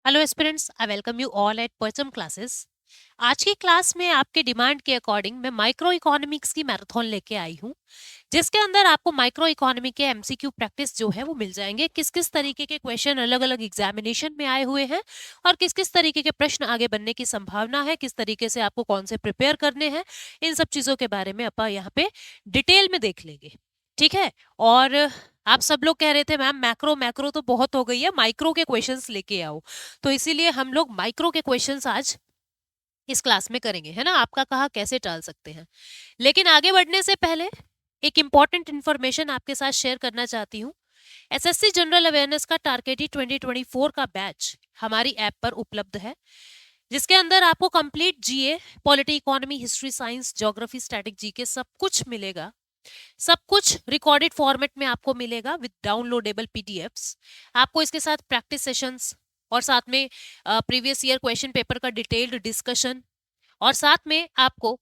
Hello aspirants, I welcome you all at परचम classes. आज की क्लास में आपके डिमांड के अकॉर्डिंग मैं माइक्रो इकोनॉमिक्स की मैराथन लेके आई हूँ, जिसके अंदर आपको माइक्रो इकोनॉमी के एमसीक्यू प्रैक्टिस जो है वो मिल जाएंगे। किस किस तरीके के क्वेश्चन अलग अलग एग्जामिनेशन में आए हुए हैं और किस किस तरीके के प्रश्न आगे बनने की संभावना है, किस तरीके से आपको कौन से प्रिपेयर करने हैं, इन सब चीजों के बारे में अपन यहाँ पे डिटेल में देख लेंगे। ठीक है। और आप सब लोग कह रहे थे मैम मैक्रो मैक्रो तो बहुत हो गई है, माइक्रो के क्वेश्चंस लेके आओ। तो इसीलिए हम लोग माइक्रो के क्वेश्चंस आज इस क्लास में करेंगे, है ना। आपका कहा कैसे टाल सकते हैं। लेकिन आगे बढ़ने से पहले एक इंपॉर्टेंट इंफॉर्मेशन आपके साथ शेयर करना चाहती हूँ। एसएससी जनरल अवेयरनेस का टारगेटी 2024 का बैच हमारी ऐप पर उपलब्ध है, जिसके अंदर आपको complete GA, polity, economy, history, science, geography, static, GK सब कुछ मिलेगा। सब कुछ रिकॉर्डेड फॉर्मेट में आपको मिलेगा विद डाउनलोडेबल पीडीएफ्स। आपको इसके साथ प्रैक्टिस सेशंस और साथ में प्रीवियस ईयर क्वेश्चन पेपर का डिटेल्ड डिस्कशन और साथ में आपको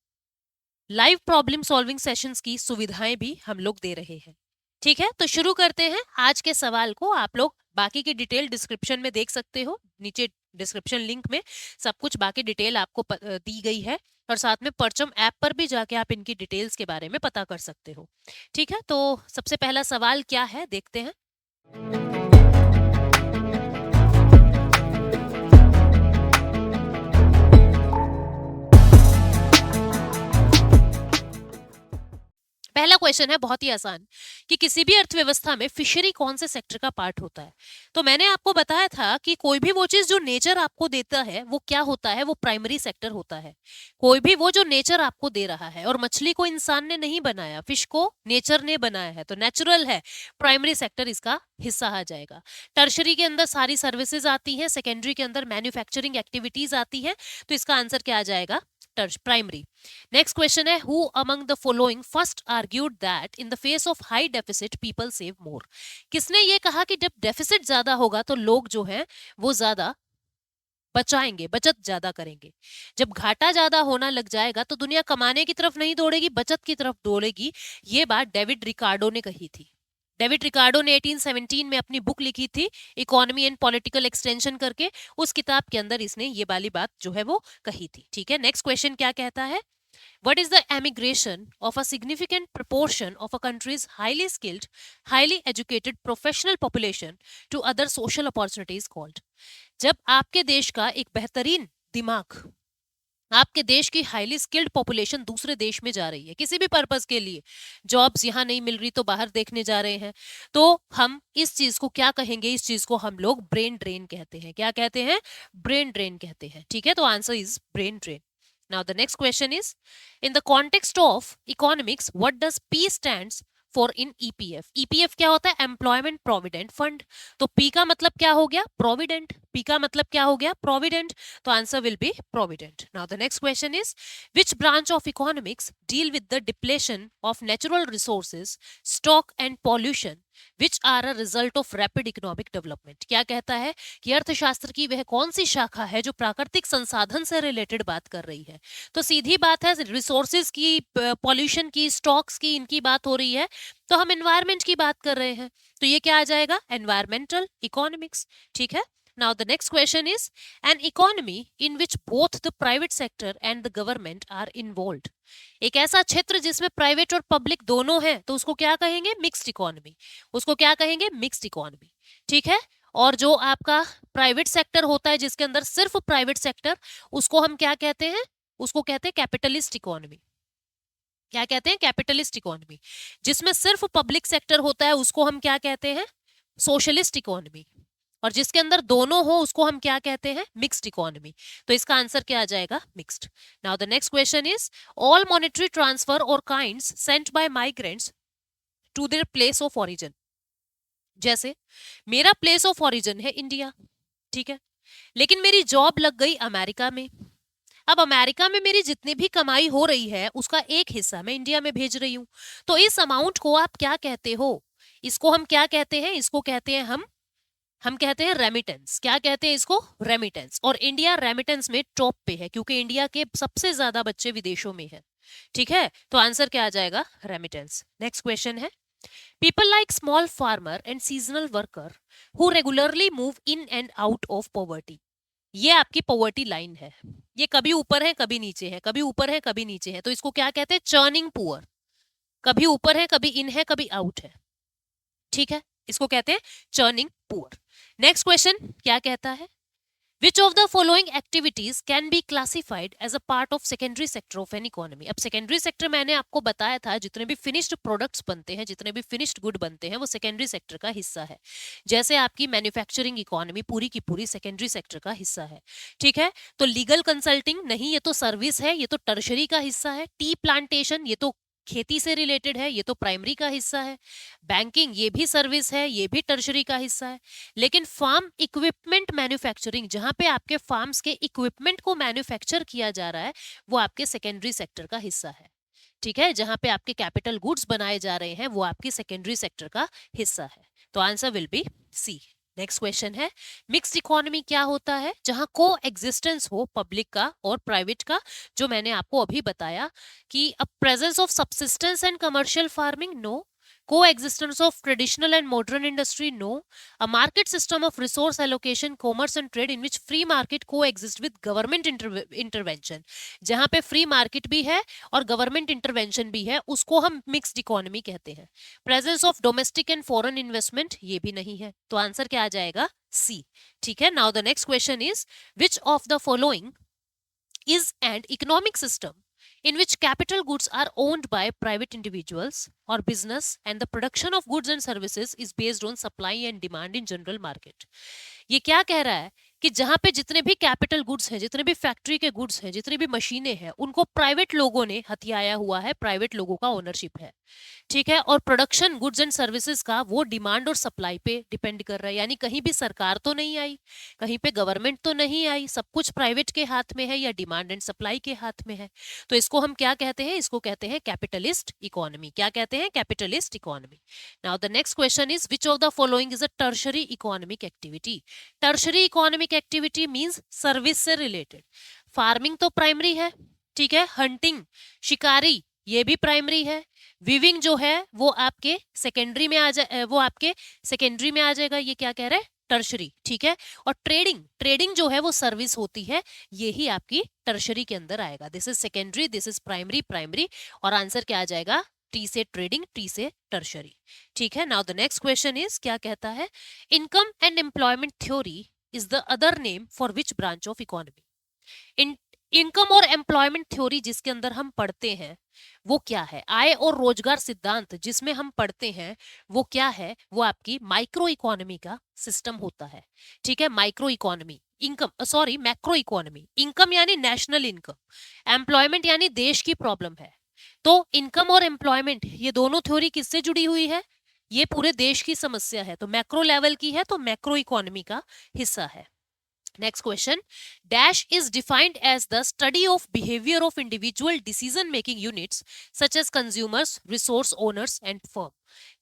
लाइव प्रॉब्लम सॉल्विंग सेशंस की सुविधाएं भी हम लोग दे रहे हैं। ठीक है, तो शुरू करते हैं आज के सवाल को। आप लोग बाकी की डिटेल डिस्क्रिप्शन में देख सकते हो, नीचे डिस्क्रिप्शन लिंक में सब कुछ बाकी डिटेल आपको दी गई है और साथ में परचम ऐप पर भी जाके आप इनकी डिटेल्स के बारे में पता कर सकते हो। ठीक है, तो सबसे पहला सवाल क्या है देखते हैं। पहला क्वेश्चन है बहुत ही आसान कि किसी भी अर्थव्यवस्था में फिशरी कौन से सेक्टर का पार्ट होता है। तो मैंने आपको बताया था कि कोई भी वो चीज जो नेचर आपको देता है वो क्या होता है, वो प्राइमरी सेक्टर होता है। कोई भी वो जो नेचर आपको दे रहा है, और मछली को इंसान ने नहीं बनाया, फिश को नेचर ने बनाया है, तो नेचुरल है, प्राइमरी सेक्टर इसका हिस्सा आ जाएगा। टर्शरी के अंदर सारी सर्विसेज आती हैं, सेकेंडरी के अंदर मैन्युफैक्चरिंग एक्टिविटीज आती है, तो इसका आंसर क्या आ जाएगा, प्राइमरी। नेक्स्ट क्वेश्चन है, who among the following first argued that in the face of high deficit people save मोर। किसने ये कहा कि जब डेफिसिट ज्यादा होगा तो लोग जो हैं वो ज्यादा बचाएंगे, बचत ज्यादा करेंगे। जब घाटा ज्यादा होना लग जाएगा तो दुनिया कमाने की तरफ नहीं दौड़ेगी, बचत की तरफ दौड़ेगी। ये बात डेविड रिकार्डो ने कही थी। डेविड रिकार्डो ने 1817 में अपनी बुक लिखी थी, इकोनॉमी एंड पॉलिटिकल एक्सटेंशन करके। उस किताब के अंदर इसने ये वाली बात जो है वो कही थी। ठीक है, नेक्स्ट क्वेश्चन क्या कहता है, what is the emigration of a significant proportion of a country's highly skilled, highly educated professional population to other social opportunities called? जब आपके देश का एक बेहतरीन दिमाग, आपके देश की हाईली स्किल्ड पॉपुलेशन दूसरे देश में जा रही है किसी भी पर्पस के लिए, जॉब्स यहाँ नहीं मिल रही तो बाहर देखने जा रहे हैं, तो हम इस चीज को क्या कहेंगे, इस चीज को हम लोग ब्रेन ड्रेन कहते हैं। क्या कहते हैं, ब्रेन ड्रेन कहते हैं। ठीक है, तो answer is brain drain. Now the next question is, in the context of economics, what does P stands for in EPF? EPF क्या होता है, एम्प्लॉयमेंट प्रोविडेंट फंड। तो P का मतलब क्या हो गया, प्रोविडेंट। P का मतलब क्या हो गया, प्रोविडेंट। तो answer will B provident. Now the next question is, which branch of economics deal with the depletion of natural resources, stock and pollution which are a result of rapid economic development? क्या कहता है कि अर्थशास्त्र की वह कौन सी शाखा है जो प्राकृतिक संसाधन से रिलेटेड बात कर रही है। तो सीधी बात है, रिसोर्सेज की, पॉल्यूशन की, स्टॉक्स की, इनकी बात हो रही है, तो हम एनवायरमेंट की बात कर रहे हैं, तो ये क्या आ जाएगा, एनवायरमेंटल इकोनॉमिक्स। ठीक है। Now the next question is, an economy in which both the private sector and the government are involved. एक ऐसा क्षेत्र जिसमें प्राइवेट और पब्लिक दोनों हैं, तो उसको क्या कहेंगे, मिक्स्ड इकोनॉमी। उसको क्या कहेंगे, मिक्स्ड इकोनॉमी। ठीक है। और जो आपका प्राइवेट सेक्टर होता है जिसके अंदर सिर्फ प्राइवेट सेक्टर, उसको हम क्या कहते हैं, उसको कहते हैं कैपिटलिस्ट इकोनॉमी। क्या कहते हैं, कैपिटलिस्ट इकोनॉमी। जिसमें सिर्फ पब्लिक सेक्टर होता है उसको हम क्या कहते हैं, सोशलिस्ट इकोनॉमी। और जिसके अंदर दोनों हो उसको हम क्या कहते हैं, मिक्स्ड इकोनॉमी। तो इसका आंसर क्या आ जाएगा, mixed. Now the next question is, all monetary transfer और kinds sent by migrants to their place of origin. जैसे मेरा प्लेस ऑफ ओरिजिन है इंडिया, ठीक है, लेकिन मेरी जॉब लग गई अमेरिका में। अब अमेरिका में मेरी जितनी भी कमाई हो रही है उसका एक हिस्सा मैं इंडिया में भेज रही हूं, तो इस अमाउंट को आप क्या कहते हो, इसको हम क्या कहते हैं, इसको कहते हैं हम कहते हैं रेमिटेंस। क्या कहते हैं इसको, रेमिटेंस। और इंडिया रेमिटेंस में टॉप पे है क्योंकि इंडिया के सबसे ज्यादा बच्चे विदेशों में हैं। ठीक है, तो आंसर क्या आ जाएगा, रेमिटेंस। नेक्स्ट क्वेश्चन है, people like small farmer and seasonal worker who regularly move in and out of poverty. ये आपकी पॉवर्टी लाइन है, ये कभी ऊपर है कभी नीचे है, कभी ऊपर है कभी नीचे है, तो इसको क्या कहते हैं, चर्निंग पुअर। कभी ऊपर है कभी इन है कभी आउट है, ठीक है, इसको कहते हैं चर्निंग पुअर। नेक्स्ट क्वेश्चन क्या कहता है, Which of the following activities can be classified as a part of secondary sector of an economy? अब secondary sector मैंने आपको बताया था, जितने भी finished products बनते हैं, जितने भी finished good बनते हैं, वो secondary sector का हिस्सा है। जैसे आपकी मैन्युफैक्चरिंग इकोनॉमी पूरी की पूरी secondary sector का हिस्सा है, ठीक है। तो लीगल कंसल्टिंग नहीं, ये तो सर्विस है, ये तो टर्शरी का हिस्सा है। टी प्लांटेशन, ये तो खेती से रिलेटेड है, ये तो प्राइमरी का हिस्सा है। बैंकिंग, ये भी सर्विस है, ये भी टर्शरी का हिस्सा है। लेकिन फार्म इक्विपमेंट मैन्युफैक्चरिंग, जहां पे आपके फार्म्स के इक्विपमेंट को मैन्युफैक्चर किया जा रहा है, वो आपके सेकेंडरी सेक्टर का हिस्सा है, ठीक है। जहां पे आपके कैपिटल गुड्स बनाए जा रहे हैं, वो आपकी सेकेंडरी सेक्टर का हिस्सा है। तो answer will be C. Next question है, मिक्स्ड इकोनॉमी क्या होता है, जहां को एग्जिस्टेंस हो पब्लिक का और प्राइवेट का, जो मैंने आपको अभी बताया कि a presence of subsistence and commercial farming, no. Coexistence of traditional and modern industry, no. A market system of resource allocation, commerce and trade in which free market coexist with government intervention, जहां पे free market भी है और government intervention भी है, उसको हम mixed economy कहते हैं। Presence of domestic and foreign investment, ये भी नहीं है, तो आंसर क्या आ जाएगा, C, ठीक है। Now the next question is, which of the following is an economic system in which capital goods are owned by private individuals or business and the production of goods and services is based on supply and demand in general market? ये क्या कह रहा है कि जहां पे जितने भी कैपिटल गुड्स हैं, जितने भी फैक्ट्री के गुड्स हैं, जितनी भी मशीनें हैं, उनको प्राइवेट लोगों ने हथियाया हुआ है, प्राइवेट लोगों का ओनरशिप है, ठीक है। और प्रोडक्शन गुड्स एंड सर्विसेज का वो डिमांड और सप्लाई पे डिपेंड कर रहा है, यानी कहीं भी सरकार तो नहीं आई, कहीं पे गवर्नमेंट तो नहीं आई, सब कुछ प्राइवेट के हाथ में है या डिमांड एंड सप्लाई के हाथ में है। तो इसको हम क्या कहते हैं, इसको कहते हैं कैपिटलिस्ट इकोनॉमी। क्या कहते हैं, capitalist economy. Now the next question is, which of the following is a tertiary economic activity? Tertiary economic activity means service से रिलेटेड। फार्मिंग तो प्राइमरी है, ठीक है, हंटिंग शिकारी ये भी प्राइमरी है, विविंग जो है वो आपके सेकेंडरी में आ जाए, वो आपके सेकेंडरी में आ जाएगा, ये क्या कह रहे हैं, टर्शरी, ठीक है। और ट्रेडिंग, ट्रेडिंग जो है वो सर्विस होती है, ये ही आपकी टर्शरी के अंदर आएगा। This is secondary, this is primary, primary, और आंसर क्या आ जाएगा, टी से ट्रेडिंग, टी से टर्शरी, ठीक है। Now the next question is, क्या कहता है, income and employment theory is the other name for which branch of economy? Income और एम्प्लॉयमेंट थ्योरी जिसके अंदर हम पढ़ते हैं वो क्या है, आय और रोजगार सिद्धांत जिसमें हम पढ़ते हैं वो क्या है, वो आपकी माइक्रो इकोनॉमी का सिस्टम होता है, ठीक है। Micro economy, income sorry macro economy, income यानी नेशनल इनकम, एम्प्लॉयमेंट यानी देश की प्रॉब्लम है। तो इनकम और एम्प्लॉयमेंट ये दोनों थ्योरी किससे जुड़ी हुई है, ये पूरे देश की समस्या है, तो मैक्रो लेवल की है, तो मैक्रो इकोनॉमी का हिस्सा है। Next question, dash is defined as the study of behavior of individual decision making units such as consumers, resource owners and firm।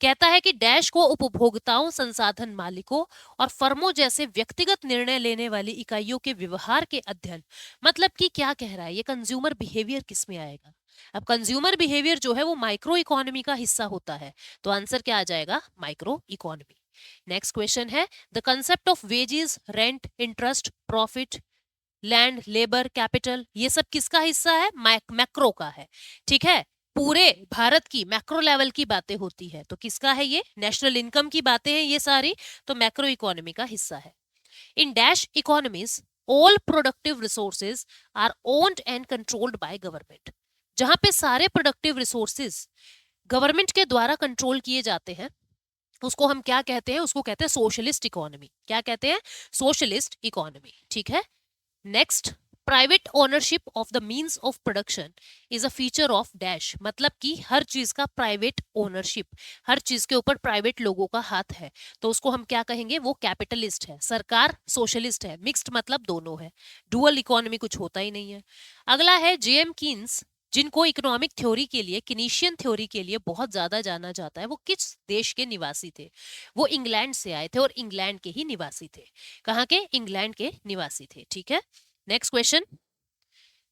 कहता है कि डैश को उपभोक्ताओं, संसाधन मालिकों और फर्मों जैसे व्यक्तिगत निर्णय लेने वाली इकाइयों के व्यवहार के अध्ययन। मतलब कि क्या कह रहा है, ये कंज्यूमर बिहेवियर किस में आएगा? अब कंज्यूमर बिहेवियर जो है वो माइक्रो इकोनॉमी का हिस्सा होता है, तो आंसर क्या आ जाएगा, माइक्रो इकोनॉमी। नेक्स्ट क्वेश्चन है, the concept of wages, rent, interest, profit, land, labour, capital, ये सब किसका हिस्सा है, मैक्रो का है, ठीक है। पूरे भारत की मैक्रो लेवल की बातें होती है, तो किसका है ये, नेशनल इनकम की बातें हैं ये सारी, तो मैक्रो इकोनॉमी का हिस्सा है। In dash economies all productive resources are owned and controlled by government. जहां पे सारे प्रोडक्टिव रिसोर्सेज गवर्नमेंट के द्वारा कंट्रोल किए जाते हैं, उसको हम क्या कहते हैं, उसको कहते हैं सोशलिस्ट इकोनॉमी। क्या कहते हैं, सोशलिस्ट इकोनॉमी, ठीक है। Next, private ownership of the means of production is a feature of dash. मतलब कि हर चीज का प्राइवेट ओनरशिप, हर चीज के ऊपर प्राइवेट लोगों का हाथ है, तो उसको हम क्या कहेंगे, वो कैपिटलिस्ट है। सरकार सोशलिस्ट है, मिक्स्ड मतलब दोनों है, डुअल इकोनॉमी कुछ होता ही नहीं है। अगला है जेएम कीन्स, जिनको इकोनॉमिक थ्योरी के लिए, किनीशियन थ्योरी के लिए बहुत ज्यादा जाना जाता है। वो किस देश के निवासी थे, वो इंग्लैंड से आए थे और इंग्लैंड के ही निवासी थे। कहाँ के, इंग्लैंड के निवासी थे, ठीक है। Next question,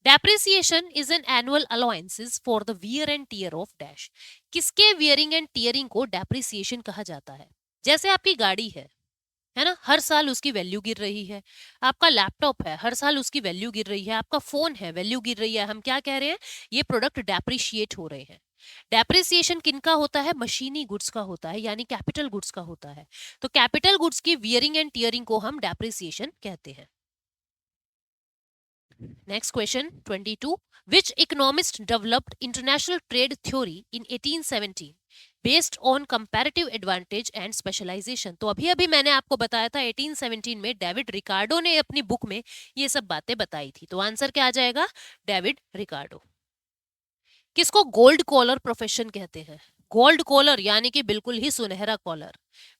depreciation is an annual allowances for the wear and tear of dash. किसके वियरिंग एंड टियरिंग को डेप्रिसिएशन कहा जाता है? जैसे आपकी गाड़ी है, है ना, हर साल उसकी वैल्यू गिर रही है। आपका लैपटॉप है, हर साल उसकी वैल्यू गिर रही है। आपका फोन है, वैल्यू गिर रही है। हम क्या कह रहे हैं, ये प्रोडक्ट डेप्रिशिएट हो रहे हैं। डेप्रिसिएशन किनका होता है, मशीनी गुड्स का होता है, यानी कैपिटल गुड्स का होता है। तो कैपिटल गुड्स की वियरिंग एंड टियरिंग को हम डेप्रिसिएशन कहते हैं। Next question 22, which economist developed international trade theory in 1817 based on comparative advantage and specialization? तो अभी अभी मैंने आपको बताया था 1817 में डेविड रिकार्डो ने अपनी बुक में ये सब बातें बताई थी। तो आंसर क्या आ जाएगा, डेविड रिकार्डो। किसको गोल्ड कॉलर प्रोफेशन कहते हैं, गोल्ड कॉलर यानी कि बिल्कुल ही सुनहरा कॉलर।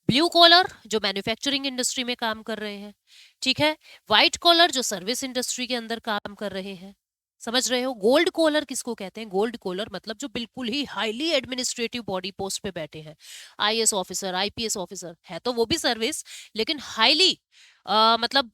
ब्लू कॉलर जो मैन्युफैक्चरिंग इंडस्ट्री में काम कर रहे हैं, ठीक है। व्हाइट कॉलर जो सर्विस इंडस्ट्री के अंदर काम कर रहे हैं। समझ रहे हो, गोल्ड कॉलर किसको कहते हैं, गोल्ड कॉलर मतलब जो बिल्कुल ही हाईली एडमिनिस्ट्रेटिव बॉडी पोस्ट पे बैठे हैं। आईएएस ऑफिसर, आईपीएस ऑफिसर है तो वो भी सर्विस, लेकिन हाईली मतलब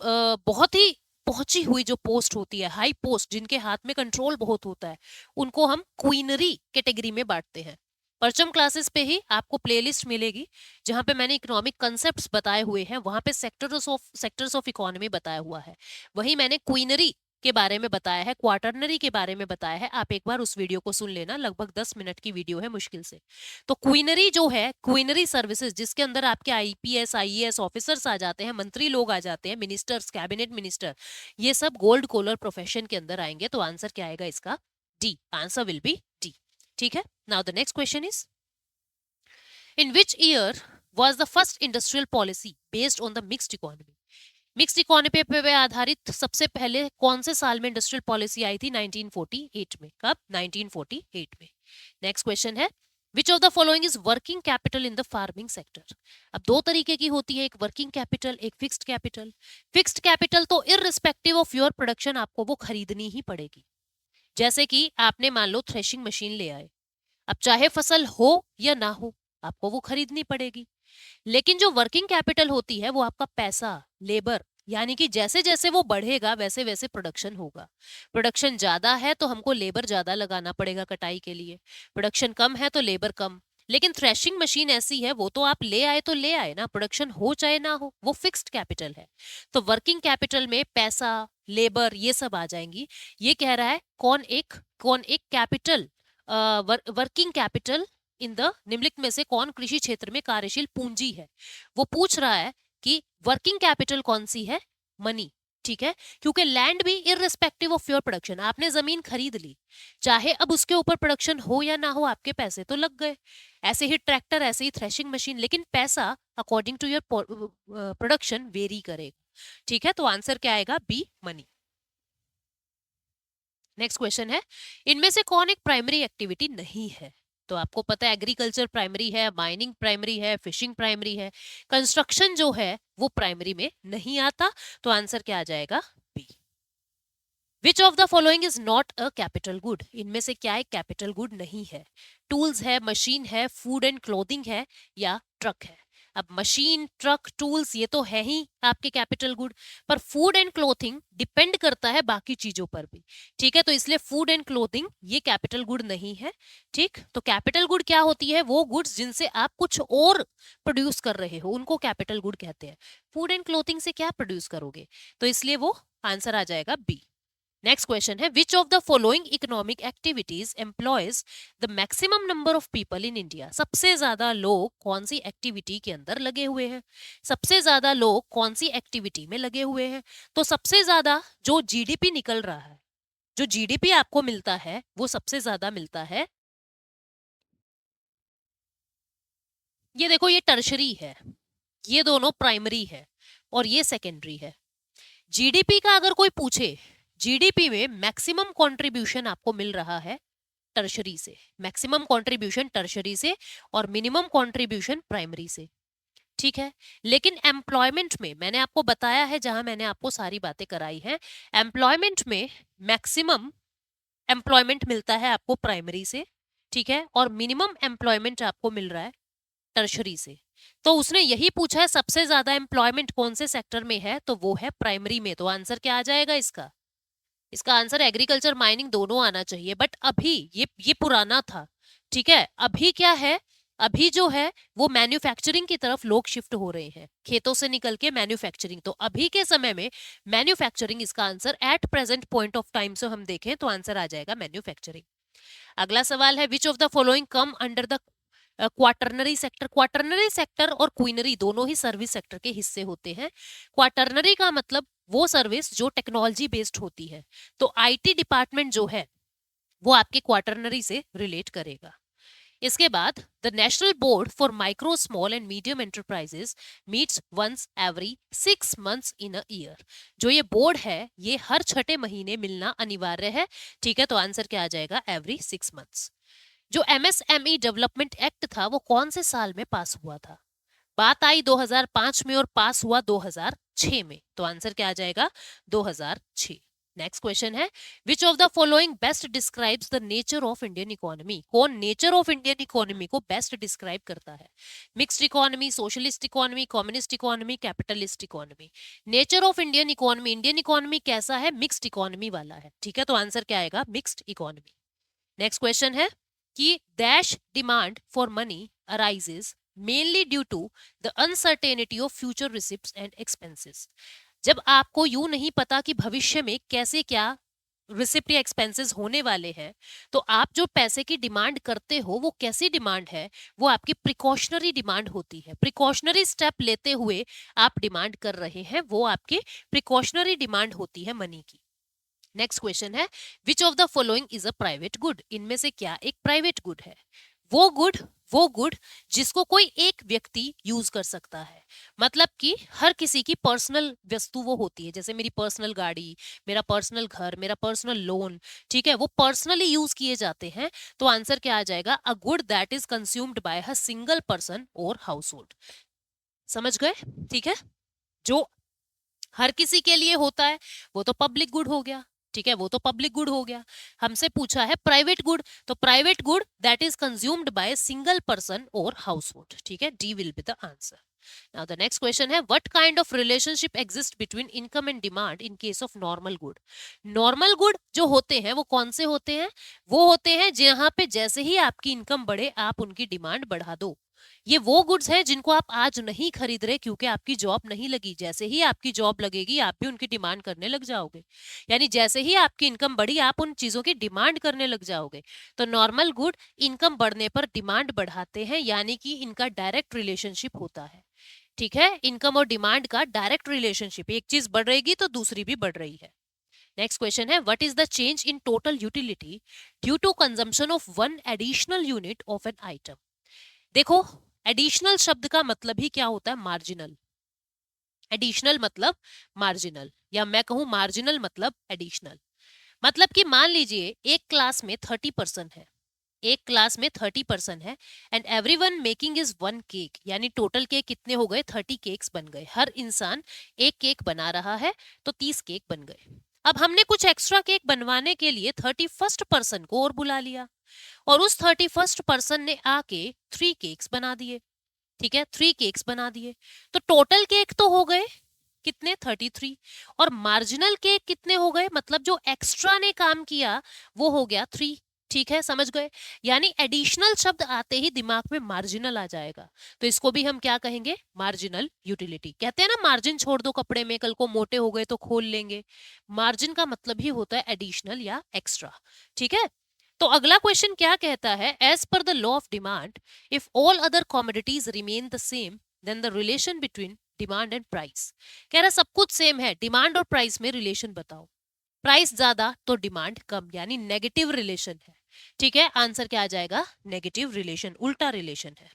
बहुत ही पहुंची हुई जो पोस्ट होती है, हाई पोस्ट, जिनके हाथ में कंट्रोल बहुत होता है, उनको हम क्वीनरी कैटेगरी में बांटते हैं। परचम क्लासेस पे ही आपको प्लेलिस्ट मिलेगी जहां पे मैंने इकोनॉमिक कंसेप्ट्स बताए हुए हैं, वहां पे सेक्टर्स ऑफ इकोनॉमी बताया हुआ है। वही मैंने क्वीनरी के बारे में बताया है, क्वार्टरनरी के बारे में बताया है। आप एक बार उस वीडियो को सुन लेना, लगभग 10 मिनट की वीडियो है मुश्किल से। तो क्वीनरी जो है, क्वीनरी सर्विसेज, जिसके अंदर आपके आईपीएस आईएएस ऑफिसर्स आ जाते हैं, मंत्री लोग आ जाते हैं, मिनिस्टर्स, कैबिनेट मिनिस्टर, ये सब गोल्ड कॉलर प्रोफेशन के अंदर आएंगे। तो आंसर क्या आएगा इसका, D. Answer will B D. ठीक है, now the next question is, in which year was the first industrial policy based on the mixed economy? Mixed economy पे आधारित सबसे पहले कौन से साल में इंडस्ट्रियल पॉलिसी आई थी, 1948 में। कब, 1948 में। नेक्स्ट क्वेश्चन है, which of the following is working capital in the farming sector? अब दो तरीके की होती है, एक वर्किंग कैपिटल, एक फिक्स्ड कैपिटल। फिक्स्ड कैपिटल तो इररिस्पेक्टिव ऑफ योर प्रोडक्शन आपको वो खरीदनी ही पड़ेगी। जैसे कि आपने मान लो थ्रेशिंग मशीन ले आए, अब चाहे फसल हो या ना हो आपको वो खरीदनी पड़ेगी। लेकिन जो वर्किंग कैपिटल होती है वो आपका पैसा, लेबर, यानी कि जैसे जैसे वो बढ़ेगा वैसे वैसे प्रोडक्शन होगा। प्रोडक्शन ज्यादा है तो हमको लेबर ज्यादा लगाना पड़ेगा कटाई के लिए, प्रोडक्शन कम है तो लेबर कम। लेकिन थ्रेशिंग मशीन ऐसी है, वो तो आप ले आए तो ले आए ना, प्रोडक्शन हो चाहे ना हो, वो फिक्स्ड कैपिटल है। तो वर्किंग कैपिटल में पैसा, लेबर, ये सब आ जाएंगी। ये कह रहा है कौन एक capital, working capital in the निम्नलिखित में से कौन कृषि क्षेत्र में कार्यशील पूंजी है। वो पूछ रहा है कि वर्किंग कैपिटल कौन सी है, मनी। ठीक है, क्योंकि लैंड भी इररिस्पेक्टिव ऑफ योर प्रोडक्शन, आपने जमीन खरीद ली, चाहे अब उसके ऊपर प्रोडक्शन हो या ना हो, आपके पैसे तो लग गए। ऐसे ही ट्रैक्टर, ऐसे ही थ्रेशिंग मशीन, लेकिन पैसा according to your production vary करेगा। ठीक है, तो आंसर क्या आएगा, बी, मनी। नेक्स्ट क्वेश्चन है, इनमें से कौन एक प्राइमरी एक्टिविटी नहीं है? तो आपको पता है एग्रीकल्चर प्राइमरी है, माइनिंग प्राइमरी है, फिशिंग प्राइमरी है, कंस्ट्रक्शन जो है वो प्राइमरी में नहीं आता। तो आंसर क्या आ जाएगा, B. Which of the following is not a capital good? इनमें से क्या एक कैपिटल गुड नहीं है? टूल्स है, मशीन है, फूड एंड क्लोथिंग है, या ट्रक है? अब मशीन, ट्रक, टूल्स ये तो है ही आपके कैपिटल गुड, पर फूड एंड क्लोथिंग डिपेंड करता है बाकी चीजों पर भी। ठीक है, तो इसलिए फूड एंड क्लोथिंग ये कैपिटल गुड नहीं है। ठीक, तो कैपिटल गुड क्या होती है, वो गुड्स जिनसे आप कुछ और प्रोड्यूस कर रहे हो उनको कैपिटल गुड कहते हैं। फूड एंड क्लोथिंग से क्या प्रोड्यूस करोगे, तो इसलिए वो आंसर आ जाएगा बी। नेक्स्ट क्वेश्चन है, which of the following economic activities employees the maximum number of people in India? सबसे ज्यादा लोग कौन सी एक्टिविटी के अंदर लगे हुए हैं? सबसे ज्यादा लोग कौन सी एक्टिविटी में लगे हुए हैं? तो सबसे ज्यादा जो जीडीपी निकल रहा है, जो जीडीपी आपको मिलता है वो सबसे ज्यादा मिलता है, ये देखो ये टर्शरी है, ये दोनों प्राइमरी है और ये सेकेंडरी है। जीडीपी का अगर कोई पूछे, जीडीपी में मैक्सिमम कंट्रीब्यूशन आपको मिल रहा है टर्शरी से, मैक्सिमम कंट्रीब्यूशन टर्शरी से और मिनिमम कंट्रीब्यूशन प्राइमरी से। ठीक है, लेकिन एम्प्लॉयमेंट में मैंने आपको बताया है, जहां मैंने आपको सारी बातें कराई हैं, एम्प्लॉयमेंट में मैक्सिमम एम्प्लॉयमेंट मिलता है आपको प्राइमरी से, ठीक है, और मिनिमम एम्प्लॉयमेंट आपको मिल रहा है टर्शरी से। तो उसने यही पूछा है सबसे ज्यादा एम्प्लॉयमेंट कौन से सेक्टर में है, तो वो है प्राइमरी में। तो आंसर क्या आ जाएगा इसका, इसका आंसर एग्रीकल्चर माइनिंग दोनों आना चाहिए, बट अभी ये पुराना था। ठीक है, अभी क्या है, अभी जो है वो मैन्युफैक्चरिंग की तरफ लोग शिफ्ट हो रहे हैं, खेतों से निकल के मैन्युफैक्चरिंग। तो अभी के समय में मैन्युफैक्चरिंग इसका answer, at present point of time से हम देखें तो आंसर आ जाएगा मैन्युफैक्चरिंग। अगला सवाल है, which of the following come under the quaternary sector. Quaternary sector और क्वीनरी दोनों ही सर्विस सेक्टर के हिस्से होते हैं। क्वाटरनरी का मतलब वो सर्विस जो टेक्नोलॉजी बेस्ड होती है, तो आईटी डिपार्टमेंट जो है वो आपके क्वाटरनरी से रिलेट करेगा। इसके बाद the national board for micro small and medium enterprises meets once every 6 months in a year. जो ये बोर्ड है ये हर छठे महीने मिलना अनिवार्य है, ठीक है। तो आंसर क्या आ जाएगा, एवरी 6 मंथ्स। जो एमएसएमई डेवलपमेंट एक्ट था वो कौन से साल में पास हुआ था? बात आई 2005 में और पास हुआ 2006 में, तो आंसर क्या आ जाएगा, 2006। नेक्स्ट क्वेश्चन है, which of the following best describes the nature of Indian economy. कौन नेचर ऑफ इंडियन इकोनॉमी को बेस्ट डिस्क्राइब करता है? Mixed economy, socialist economy, communist economy, capitalist economy. Nature of Indian economy, Indian economy कैसा है, mixed economy वाला है, ठीक है। तो आंसर क्या आएगा, मिक्स्ड इकोनॉमी। नेक्स्ट क्वेश्चन है कि dash demand for money arises mainly due to the uncertainty of future receipts and expenses. जब आपको यूं नहीं पता कि भविष्य में कैसे क्या रिसिप्ट या एक्सपेंसेस होने वाले हैं, तो आप जो पैसे की डिमांड करते हो वो कैसी डिमांड है, वो आपकी प्रिकॉशनरी डिमांड होती है। प्रिकॉशनरी स्टेप लेते हुए आप डिमांड कर रहे हैं, वो आपकी प्रिकॉशनरी डिमांड होती है मनी की। नेक्स्ट क्वेश्चन है, which of the following is a private good. इनमें से क्या एक प्राइवेट गुड है? वो गुड जिसको कोई एक व्यक्ति यूज कर सकता है, मतलब कि हर किसी की पर्सनल वस्तु वो होती है, जैसे मेरी पर्सनल गाड़ी, मेरा पर्सनल घर, मेरा पर्सनल लोन, ठीक है, वो पर्सनली यूज किए जाते हैं। तो आंसर क्या आ जाएगा, a good that is consumed bye a single person और हाउस होल्ड। समझ गए, ठीक है। जो हर किसी के लिए होता है वो तो पब्लिक गुड हो गया, ठीक है, वो तो पब्लिक गुड हो गया। हमसे पूछा है प्राइवेट गुड, तो private good that is consumed by single person और हाउस होल्ड, ठीक है, D will be the answer. Now the next question है, what kind of relationship exist between income and demand in case of normal good. Normal good जो होते हैं वो कौन से होते हैं? वो होते हैं जहां पे जैसे ही आपकी इनकम बढ़े आप उनकी डिमांड बढ़ा दो। ये वो गुड्स है जिनको आप आज नहीं खरीद रहे क्योंकि आपकी जॉब नहीं लगी, जैसे ही आपकी जॉब लगेगी आप भी उनकी डिमांड करने लग जाओगे। यानी जैसे ही आपकी इनकम बढ़ी आप उन चीजों की डिमांड करने लग जाओगे। तो नॉर्मल गुड इनकम बढ़ने पर डिमांड बढ़ाते हैं, यानी कि इनका डायरेक्ट रिलेशनशिप होता है, ठीक है। इनकम और डिमांड का डायरेक्ट रिलेशनशिप, एक चीज बढ़ रहेगी तो दूसरी भी बढ़ रही है। नेक्स्ट क्वेश्चन है, what is the change in total utility due to consumption of one additional unit of an item. देखो, एडिशनल शब्द का मतलब ही क्या होता है, मार्जिनल। एडिशनल मतलब मार्जिनल, या मैं कहूं मार्जिनल मतलब एडिशनल। मतलब कि मान लीजिए एक क्लास में 30 पर्सन है, एक क्लास में 30 पर्सन है, and everyone making is one cake, यानी टोटल केक कितने हो गए, 30 केक्स बन गए। हर इंसान एक केक बना रहा है तो 30 केक बन गए। अब हमने कुछ एक्स्ट्रा केक बनवाने के लिए 31st पर्सन को और बुला लिया, और उस 31st पर्सन ने आके 3 केक्स बना दिए, ठीक है, 3 केक्स बना दिए। तो टोटल केक तो हो गए कितने, 33, और मार्जिनल केक कितने हो गए, मतलब जो एक्स्ट्रा ने काम किया वो हो गया 3, ठीक है, समझ गए। यानी एडिशनल शब्द आते ही दिमाग में मार्जिनल आ जाएगा, तो इसको भी हम क्या कहेंगे, मार्जिनल यूटिलिटी। कहते हैं ना, मार्जिन छोड़ दो कपड़े में, कल को मोटे हो गए तो खोल लेंगे। मार्जिन का मतलब ही होता है एडिशनल या एक्स्ट्रा, ठीक है। तो अगला क्वेश्चन क्या कहता है, as per the law of demand if all other commodities remain the same then the relation between demand and price. कह रहा सब कुछ सेम है, डिमांड और प्राइस में रिलेशन बताओ। प्राइस ज्यादा तो डिमांड कम, यानी नेगेटिव रिलेशन है, ठीक है। आंसर क्या आ जाएगा, नेगेटिव रिलेशन, उल्टा रिलेशन है।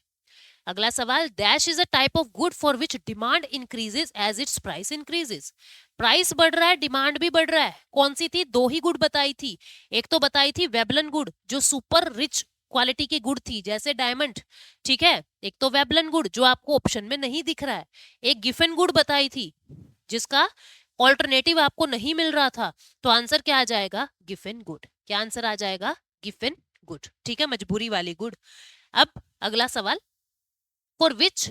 अगला सवाल, dash is a type of good for which demand increases as its price increases. Price बढ़ रहा है डिमांड भी बढ़ रहा है, कौन सी थी, दो ही गुड बताई थी। एक तो बताई थी वेबलन गुड जो सुपर रिच क्वालिटी की गुड थी जैसे डायमंड, ठीक है। एक तो वेबलन गुड जो आपको ऑप्शन में नहीं दिख रहा है। एक गिफन गुड बताई थी जिसका ऑल्टरनेटिव आपको नहीं मिल रहा था। तो आंसर क्या आ जाएगा, गिफन गुड। क्या आंसर आ जाएगा, गिफन गुड, ठीक है, मजबूरी वाली गुड। अब अगला सवाल, for which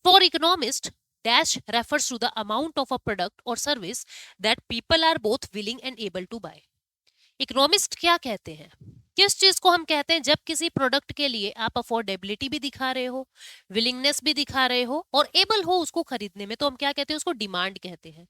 for economist dash refers to the amount of a product or service that people are both willing and able to buy। Economist क्या कहते हैं किस चीज को हम कहते हैं? जब किसी प्रोडक्ट के लिए आप अफोर्डेबिलिटी भी दिखा रहे हो, विलिंगनेस भी दिखा रहे हो और एबल हो उसको खरीदने में, तो हम क्या कहते हैं? उसको डिमांड कहते हैं।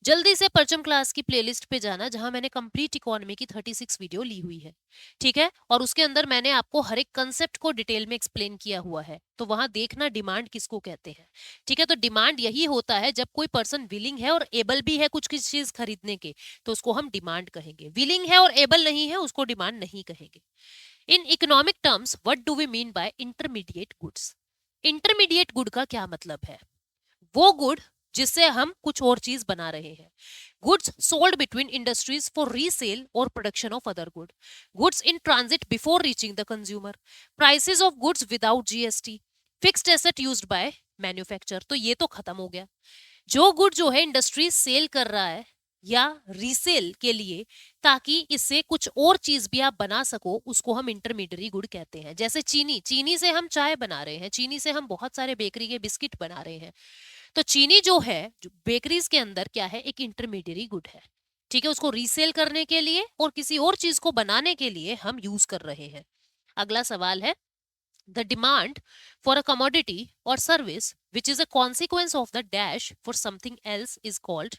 जल्दी से परचम क्लास की प्लेलिस्ट पे जाना, जहां मैंने कंप्लीट इकोनॉमी की 36 वीडियो ली हुई है, ठीक है, और उसके अंदर मैंने आपको हर एक कंसेप्ट को डिटेल में एक्सप्लेन किया हुआ है, तो वहां देखना डिमांड किसको कहते हैं। ठीक है, तो डिमांड यही होता है जब कोई पर्सन विलिंग है और एबल भी है कुछ किसी चीज खरीदने के, तो उसको हम डिमांड कहेंगे। विलिंग है और एबल नहीं है, उसको डिमांड नहीं कहेंगे। In economic terms what do we mean by intermediate goods? Intermediate good का क्या मतलब है? वो गुड जिससे हम कुछ और चीज बना रहे हैं। Goods sold between industries for resale और production of other good. Goods in transit before reaching the consumer. Prices of goods without GST. Fixed asset used by manufacture. तो ये तो खत्म हो गया। जो गुड जो है इंडस्ट्री सेल कर रहा है या रीसेल के लिए, ताकि इससे कुछ और चीज भी आप बना सको, उसको हम इंटरमीडिएट गुड कहते हैं। जैसे चीनी, चीनी से हम चाय बना रहे हैं, चीनी से हम बहुत सारे बेकरी के बिस्किट बना रहे हैं। तो चीनी जो है, जो बेकरीज के अंदर क्या है, एक इंटरमीडिएट गुड है। ठीक है, उसको रीसेल करने के लिए और किसी और चीज को बनाने के लिए हम यूज कर रहे हैं। अगला सवाल है, the demand for a commodity or service which is a consequence of the dash for something else is called।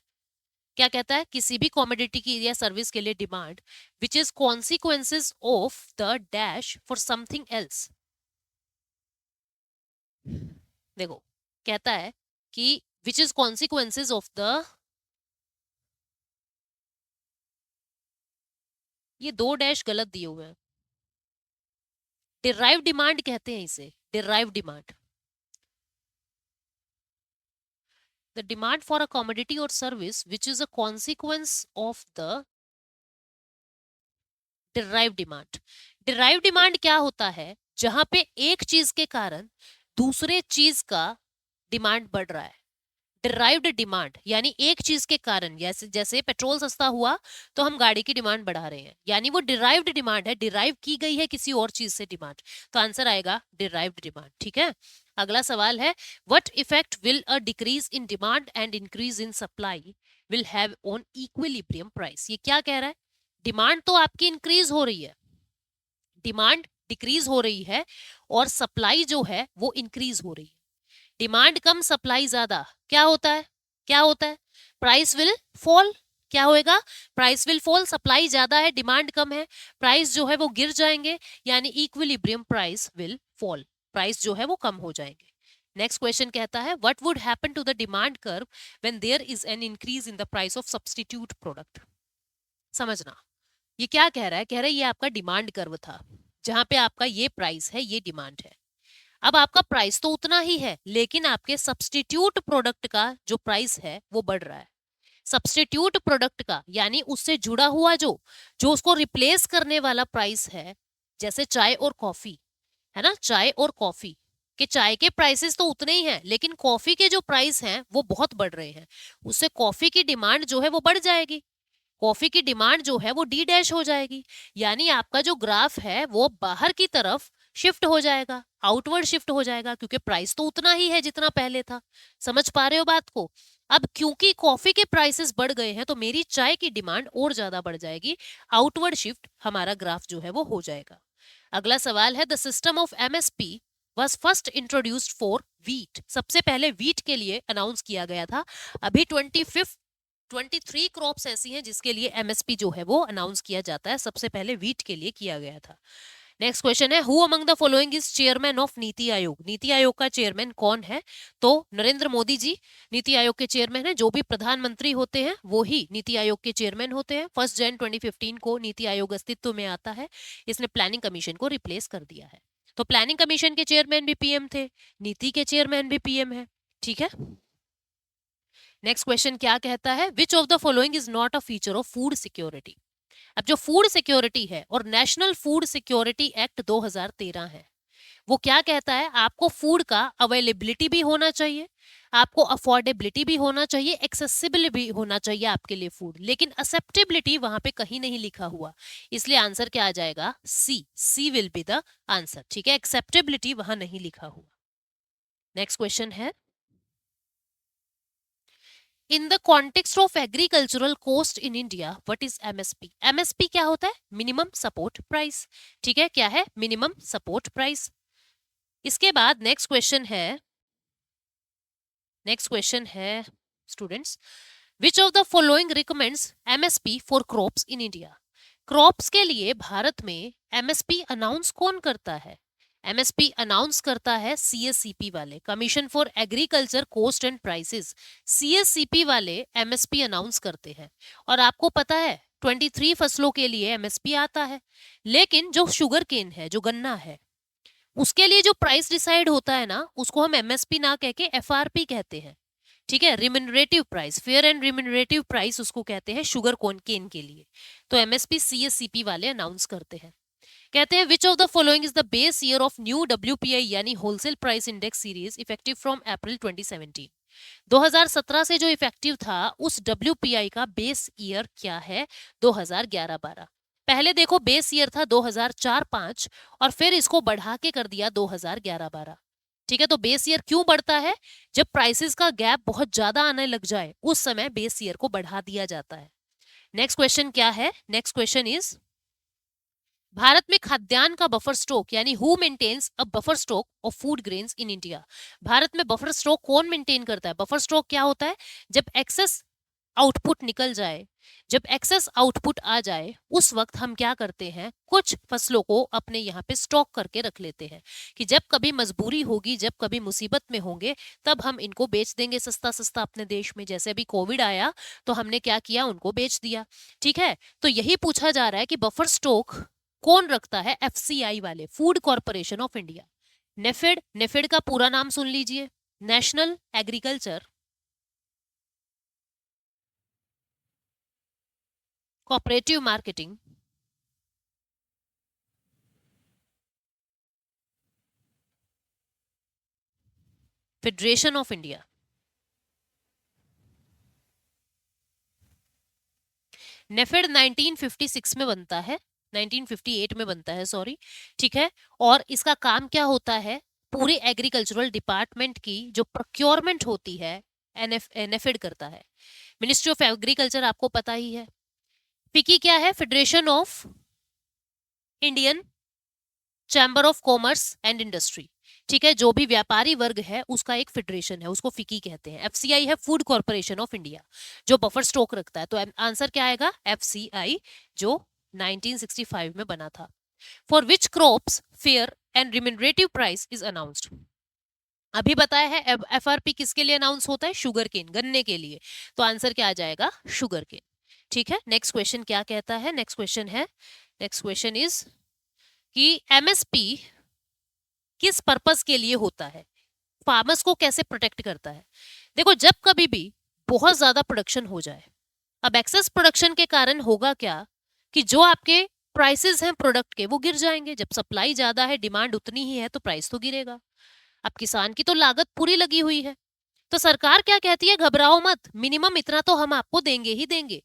क्या कहता है? किसी भी कॉमोडिटी की या सर्विस के लिए demand which is consequences of the dash for something else। देखो, कहता है कि which is consequences of the, ये दो डैश गलत दिए हुए हैं। डिराइव डिमांड कहते हैं इसे, derive demand. The demand for a commodity or service which is a consequence of the derived demand। derived demand क्या होता है? जहां पे एक चीज के कारण दूसरे चीज का डिमांड बढ़ रहा है। डिराइव्ड डिमांड यानी एक चीज के कारण, जैसे जैसे पेट्रोल सस्ता हुआ तो हम गाड़ी की डिमांड बढ़ा रहे हैं, यानी वो डिराइव्ड डिमांड है, डिराइव की गई है किसी और चीज से डिमांड। तो आंसर आएगा डिराइव्ड डिमांड। ठीक है, अगला सवाल है, what effect will a decrease in demand and increase in supply will have on equilibrium price? ये क्या कह रहा है? डिमांड तो आपकी इंक्रीज हो रही है, डिमांड डिक्रीज हो रही है, और सप्लाई जो है वो इंक्रीज हो रही है। डिमांड कम सप्लाई ज्यादा, क्या होता है? क्या होता है? Price will fall. क्या होएगा? Price will fall. सप्लाई ज्यादा है, डिमांड कम है, प्राइस जो है वो गिर जाएंगे, यानी equilibrium price will fall. Price जो है वो कम हो जाएंगे। नेक्स्ट क्वेश्चन कहता है, what would happen to the demand curve when there is an increase in the price of substitute product? समझना, ये क्या कह रहा है? कह रहा है ये आपका डिमांड कर्व था, जहां पे आपका ये प्राइस है, ये डिमांड है। अब आपका प्राइस तो उतना ही है, लेकिन आपके सब्स्टिट्यूट प्रोडक्ट का जो प्राइस है वो बढ़ रहा है। सब्स्टिट्यूट प्रोडक्ट का यानी उससे जुड़ा हुआ जो जो उसको रिप्लेस करने वाला प्राइस है, जैसे चाय और कॉफी, है ना, चाय और कॉफी के चाय के प्राइसेस तो उतने ही हैं, लेकिन कॉफी के जो प्राइस हैं वो बहुत बढ़ रहे हैं। उससे कॉफी की डिमांड जो है वो बढ़ जाएगी, कॉफी की डिमांड जो है वो डी डैश हो जाएगी, यानी आपका जो ग्राफ है वो बाहर की तरफ शिफ्ट हो जाएगा, आउटवर्ड शिफ्ट हो जाएगा, क्योंकि प्राइस तो उतना ही है जितना पहले था। समझ पा रहे हो बात को? अब क्योंकि कॉफी के प्राइसेस बढ़ गए हैं, तो मेरी चाय की डिमांड और ज्यादा बढ़ जाएगी, आउटवर्ड शिफ्ट हमारा ग्राफ जो है वो हो जाएगा। अगला सवाल है, the system of MSP was first introduced for wheat। सबसे पहले व्हीट के लिए अनाउंस किया गया था। अभी 23 क्रॉप्स ऐसी हैं जिसके लिए एमएसपी जो है वो अनाउंस किया जाता है, सबसे पहले व्हीट के लिए किया गया था। नेक्स्ट क्वेश्चन है, who among the following is chairman of NITI Aayog? NITI Aayog का चेयरमैन कौन है? तो नरेंद्र मोदी जी नीति आयोग के चेयरमैन है। जो भी प्रधानमंत्री होते हैं वो ही नीति आयोग के चेयरमैन होते हैं। 1 जनवरी 2015 को नीति आयोग अस्तित्व में आता है, इसने प्लानिंग कमीशन को रिप्लेस कर दिया है। तो प्लानिंग कमीशन के चेयरमैन भी पीएम थे, नीति के चेयरमैन भी पीएम है। ठीक है, नेक्स्ट क्वेश्चन क्या कहता है, which of the following is not a feature of food security? अब जो फूड सिक्योरिटी है और नेशनल फूड सिक्योरिटी एक्ट 2013 है, वो क्या कहता है? आपको फूड का अवेलेबिलिटी भी होना चाहिए, आपको अफोर्डेबिलिटी भी होना चाहिए, एक्सेसिबल भी होना चाहिए आपके लिए फूड, लेकिन एक्सेप्टेबिलिटी वहां पे कहीं नहीं लिखा हुआ, इसलिए आंसर क्या आ जाएगा? सी। सी विल बी द आंसर। ठीक है, एक्सेप्टेबिलिटी वहां नहीं लिखा हुआ। नेक्स्ट क्वेश्चन है, in the context of agricultural cost in India what is MSP? MSP क्या होता है? Minimum support price. ठीक है, क्या है? Minimum support price. इसके बाद नेक्स्ट क्वेश्चन है students, which of the following recommends MSP for crops in India? Crops के लिए भारत में एमएसपी अनाउंस कौन करता है? एमएसपी अनाउंस करता है सीएससीपी वाले, commission for agriculture cost and prices. CSCP वाले एमएसपी अनाउंस करते हैं। और आपको पता है 23 फसलों के लिए एमएसपी आता है, लेकिन जो शुगर केन है, जो गन्ना है, उसके लिए जो प्राइस डिसाइड होता है ना, उसको हम एमएसपी ना कह के एफआरपी कहते हैं। ठीक है, remunerative price, fair and remunerative price उसको कहते हैं शुगर कॉर्न केन के लिए। तो एमएसपी सीएससीपी वाले अनाउंस करते हैं। कहते हैं which of the following is the base year of new WPI यानी wholesale price index series effective from April 2017? 2017 से जो इफेक्टिव था उस डब्ल्यूपीआई का बेस ईयर क्या है? 2011-12। पहले देखो बेस ईयर था 2004-5 और फिर इसको बढ़ा के कर दिया 2011-12। ठीक है, तो बेस ईयर क्यों बढ़ता है? जब प्राइसेस का गैप बहुत ज्यादा आने लग जाए उस समय बेस ईयर को बढ़ा दिया जाता है। नेक्स्ट क्वेश्चन क्या है? नेक्स्ट क्वेश्चन इज, भारत में खाद्यान्न का बफर स्टॉक यानी who maintains a buffer stock of food grains in India? Bharat में बफर स्टॉक कौन मेंटेन करता है? बफर स्टॉक क्या होता है? जब एक्सेस आउटपुट निकल जाए, जब एक्सेस आउटपुट आ जाए, उस वक्त हम क्या करते हैं, कुछ फसलों को अपने यहाँ पे स्टॉक करके रख लेते हैं कि जब कभी मजबूरी होगी, जब कभी मुसीबत में होंगे, तब हम इनको बेच देंगे सस्ता सस्ता अपने देश में। जैसे अभी कोविड आया तो हमने क्या किया, उनको बेच दिया। ठीक है, तो यही पूछा जा रहा है कि बफर स्टॉक कौन रखता है? एफसीआई वाले, food corporation of India. NAFED, NAFED का पूरा नाम सुन लीजिए, national agriculture cooperative marketing federation of India. NAFED 1956 में बनता है, 1958 में बनता है, सॉरी। ठीक है, और इसका काम क्या होता है? पूरे एग्रीकल्चरल डिपार्टमेंट की जो प्रोक्योरमेंट होती है नेफेड करता है। मिनिस्ट्री ऑफ एग्रीकल्चर आपको पता ही है। फिकी क्या है? Federation of Indian chamber of commerce and industry. ठीक है, जो भी व्यापारी वर्ग है उसका एक फेडरेशन है, उसको फिकी कहते हैं। एफसीआई है फूड कॉर्पोरेशन ऑफ इंडिया, जो बफर स्टॉक रखता है। तो आंसर क्या आएगा? एफसीआई, जो 1965 में बना था। For which crops fair and remunerative price is announced? अभी बताया है एफआरपी किसके लिए अनाउंस होता है? शुगर केन, गन्ने के लिए। तो आंसर क्या आ जाएगा? Sugar cane. ठीक है, नेक्स्ट क्वेश्चन क्या कहता है? नेक्स्ट क्वेश्चन इज कि एमएसपी किस पर्पस के लिए होता है, फार्मर्स को कैसे प्रोटेक्ट करता है? देखो, जब कभी भी बहुत ज्यादा प्रोडक्शन हो जाए, अब एक्सेस प्रोडक्शन के कारण होगा क्या कि जो आपके प्राइसेस हैं प्रोडक्ट के, वो गिर जाएंगे। जब सप्लाई ज्यादा है, डिमांड उतनी ही है, तो प्राइस तो गिरेगा। अब किसान की तो लागत पूरी लगी हुई है, तो सरकार क्या कहती है? घबराओ मत, मिनिमम इतना तो हम आपको देंगे ही देंगे।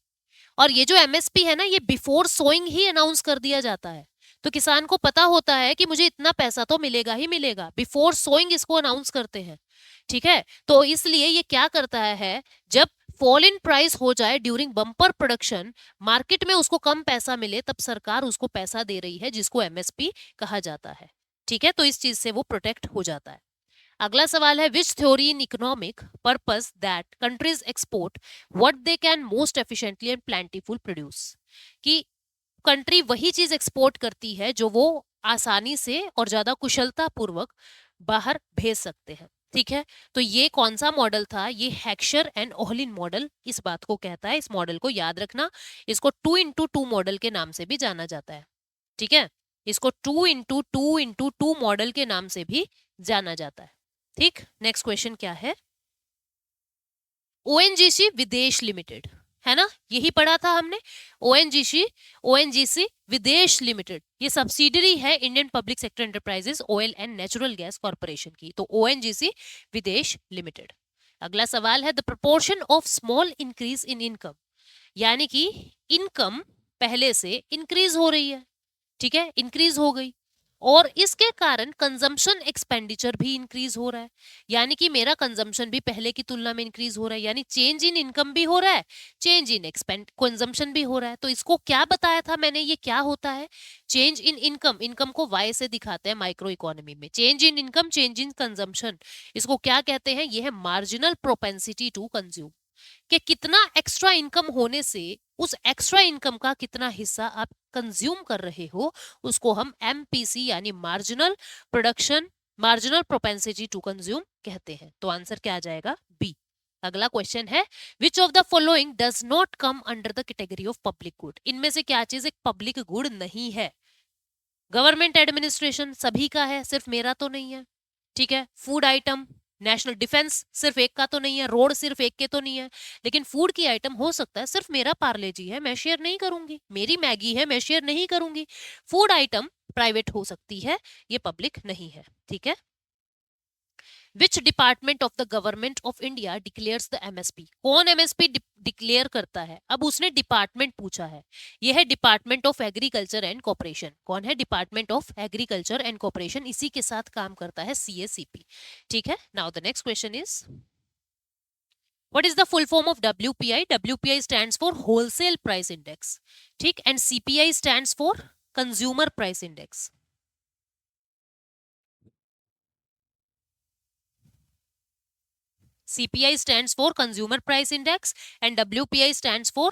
और ये जो एमएसपी है ना, ये बिफोर सोइंग ही अनाउंस कर दिया जाता है। तो किसान को पता होता है कि मुझे इतना पैसा तो मिलेगा ही मिलेगा, बिफोर सोइंग इसको अनाउंस करते हैं। ठीक है, तो इसलिए ये क्या करता है, जब फॉल इन प्राइस हो जाए ड्यूरिंग बम्पर प्रोडक्शन, मार्केट में उसको कम पैसा मिले, तब सरकार उसको पैसा दे रही है, जिसको एमएसपी कहा जाता है। ठीक है, तो इस चीज से वो प्रोटेक्ट हो जाता है। अगला सवाल है, विच theory in economic purpose that countries export what they can most efficiently and plentiful produce? कि कंट्री वही चीज एक्सपोर्ट करती है जो वो आसानी से और ज्यादा कुशलता पूर्वक बाहर भेज सकते हैं। ठीक है, तो ये कौन सा मॉडल था? ये हेक्सर एंड ओहलिन मॉडल इस बात को कहता है। इस मॉडल को याद रखना, इसको 2x2 मॉडल के नाम से भी जाना जाता है। ठीक है, इसको 2x2 मॉडल के नाम से भी जाना जाता है। ठीक, नेक्स्ट क्वेश्चन क्या है? ओएनजीसी विदेश लिमिटेड, है ना, यही पढ़ा था हमने। ओएनजीसी विदेश लिमिटेड ये सब्सिडरी है Indian public sector enterprises oil and natural gas corporation की। तो ओएनजीसी विदेश लिमिटेड। अगला सवाल है, the proportion of small increase in income, यानी कि इनकम पहले से इंक्रीज हो रही है। ठीक है, इंक्रीज हो गई, और इसके कारण कंजम्पशन एक्सपेंडिचर भी इंक्रीज हो रहा है, यानी कि मेरा कंजम्पशन भी पहले की तुलना में इंक्रीज हो रहा है, यानी चेंज इन इनकम भी हो रहा है, चेंज इन एक्सपेंड कंजम्पशन भी हो रहा है। तो इसको क्या बताया था मैंने, ये क्या होता है, चेंज इन इनकम, इनकम को वाई से दिखाते हैं माइक्रो इकोनॉमी में, change in income, change in consumption, इसको क्या कहते हैं, ये है मार्जिनल प्रोपेंसिटी टू कंज्यूम, कि कितना एक्स्ट्रा इनकम होने से उस एक्स्ट्रा इनकम का कितना हिस्सा आप कंज्यूम कर रहे हो, उसको हम एमपीसी यानी marginal production, marginal propensity to consume कहते हैं। तो आंसर क्या आ जाएगा, बी। अगला क्वेश्चन है, which of the following does not come under the category of public good, इनमें से क्या चीज एक पब्लिक गुड नहीं है। गवर्नमेंट एडमिनिस्ट्रेशन सभी का है, सिर्फ मेरा तो नहीं है, ठीक है। फूड आइटम, नेशनल डिफेंस सिर्फ एक का तो नहीं है, रोड सिर्फ एक के तो नहीं है, लेकिन फूड की आइटम हो सकता है, सिर्फ मेरा पार्ले जी है मैं शेयर नहीं करूंगी, मेरी मैगी है मैं शेयर नहीं करूंगी। फूड आइटम प्राइवेट हो सकती है, ये पब्लिक नहीं है, ठीक है। Which department of the government of India declares the MSP, कौन एमएसपी डिक्लेयर करता है, अब उसने डिपार्टमेंट पूछा है, यह है department of agriculture and corporation. कौन है, department of agriculture and corporation, इसी के साथ काम करता है सीएसीपी, ठीक है। Now the next question is, what is the full form of WPI? WPI stands for wholesale price index, ठीक, and CPI stands for consumer price index। CPI stands for consumer price index and WPI stands for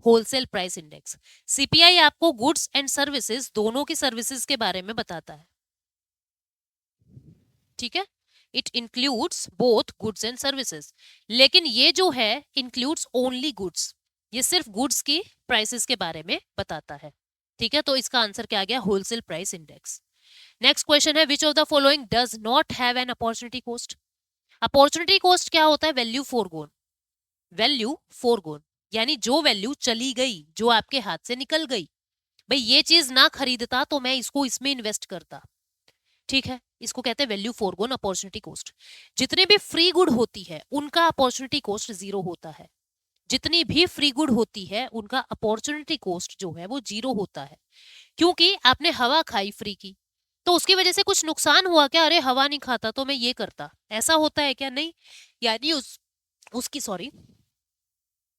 wholesale price index। CPI आपको goods and services, दोनों की services के बारे में बताता है, ठीक है। It includes both goods and services, लेकिन ये जो है इंक्लूड्स ओनली गुड्स, ये सिर्फ गुड्स की प्राइसेस के बारे में बताता है, ठीक है। तो इसका आंसर क्या आ गया, wholesale price index. Next question है, which of the following does not have an opportunity cost. Opportunity cost क्या होता है, वैल्यू फोरगोन, वैल्यू फोरगोन, यानी जो वैल्यू चली गई, जो आपके हाथ से निकल गई, भाई ये चीज ना खरीदता तो मैं इसको इसमें इन्वेस्ट करता, ठीक है, इसको कहते हैं वैल्यू फोरगोन, अपॉर्चुनिटी कॉस्ट। जितनी भी फ्री गुड होती है उनका अपॉर्चुनिटी कॉस्ट जीरो होता है, जितनी भी फ्री गुड होती है उनका अपॉर्चुनिटी कॉस्ट जो है वो जीरो होता है, क्योंकि आपने हवा खाई फ्री की, तो उसकी वजह से कुछ नुकसान हुआ क्या, अरे हवा नहीं खाता तो मैं ये करता, ऐसा होता है क्या, नहीं, यानी उसकी सॉरी,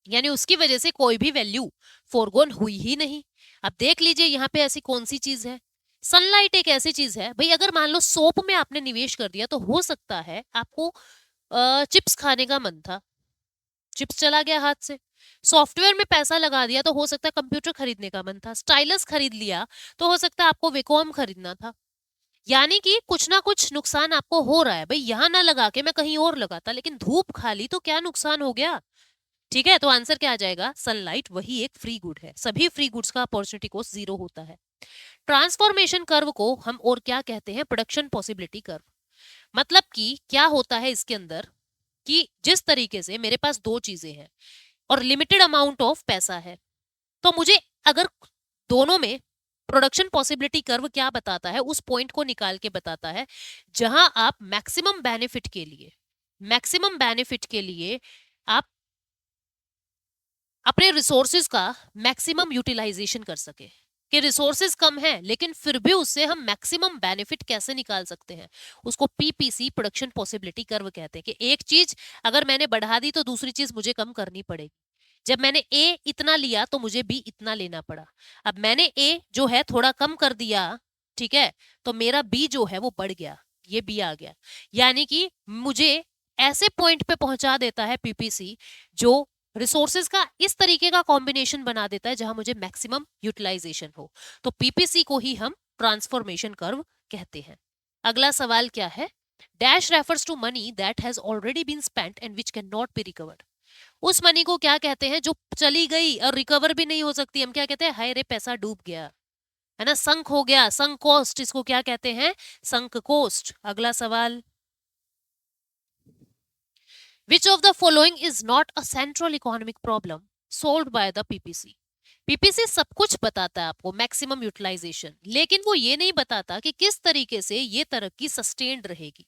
यानी उसकी वजह से कोई भी वैल्यू फोरगोन हुई ही नहीं। अब देख लीजिए यहाँ पे ऐसी कौन सी चीज है, सनलाइट एक ऐसी चीज है, भाई अगर मान लो सोप में आपने निवेश कर दिया तो हो सकता है आपको चिप्स खाने का मन था, चिप्स चला गया हाथ से। सॉफ्टवेयर में पैसा लगा दिया तो हो सकता है कंप्यूटर खरीदने का मन था, स्टाइलस खरीद लिया तो हो सकता है आपको वेकॉम खरीदना था, यानी कि कुछ ना कुछ नुकसान आपको हो रहा है, भाई यहाँ ना लगा के मैं कहीं और लगाता, लेकिन धूप खा ली तो क्या नुकसान हो गया, ठीक है। तो आंसर क्या आ जाएगा, सनलाइट, वही एक फ्री गुड है, सभी फ्री गुड्स का अपॉर्चुनिटी कॉस्ट जीरो होता है। ट्रांसफॉर्मेशन कर्व को हम और क्या कहते हैं, प्रोडक्शन पॉसिबिलिटी कर्व। मतलब कि क्या होता है इसके अंदर, कि जिस तरीके से मेरे पास दो चीजें हैं और लिमिटेड अमाउंट ऑफ पैसा है, तो मुझे अगर दोनों में प्रोडक्शन पॉसिबिलिटी कर्व क्या बताता है, उस पॉइंट को निकाल के बताता है जहां आप मैक्सिमम बेनिफिट के लिए, मैक्सिमम बेनिफिट के लिए आप अपने रिसोर्सेज का मैक्सिमम यूटिलाइजेशन कर सके, कि रिसोर्सेज कम है लेकिन फिर भी उससे हम मैक्सिमम बेनिफिट कैसे निकाल सकते हैं, उसको पीपीसी, प्रोडक्शन पॉसिबिलिटी कर्व कहते हैं। कि एक चीज अगर मैंने बढ़ा दी तो दूसरी चीज मुझे कम करनी पड़ेगी, जब मैंने ए इतना लिया तो मुझे बी इतना लेना पड़ा, अब मैंने ए जो है थोड़ा कम कर दिया, ठीक है, तो मेरा बी जो है वो बढ़ गया, ये बी आ गया, यानी कि मुझे ऐसे पॉइंट पे पहुंचा देता है पीपीसी जो रिसोर्सेज का इस तरीके का कॉम्बिनेशन बना देता है जहां मुझे मैक्सिमम यूटिलाइजेशन हो। तो पीपीसी को ही हम ट्रांसफॉर्मेशन कर्व कहते हैं। अगला सवाल क्या है, dash refers to money that has already been spent and which can not be recovered. उस मनी को क्या कहते हैं जो चली गई और रिकवर भी नहीं हो सकती, हम क्या कहते हैं, हाय रे पैसा डूब गया, है ना, संक हो गया, संक कॉस्ट, इसको क्या कहते हैं, संक कॉस्ट। अगला सवाल, Which of the following is not a central economic problem solved by the PPC? PPC सब कुछ बताता है आपको, मैक्सिमम यूटिलाइजेशन, लेकिन वो ये नहीं बताता कि किस तरीके से ये तरक्की सस्टेन्ड रहेगी।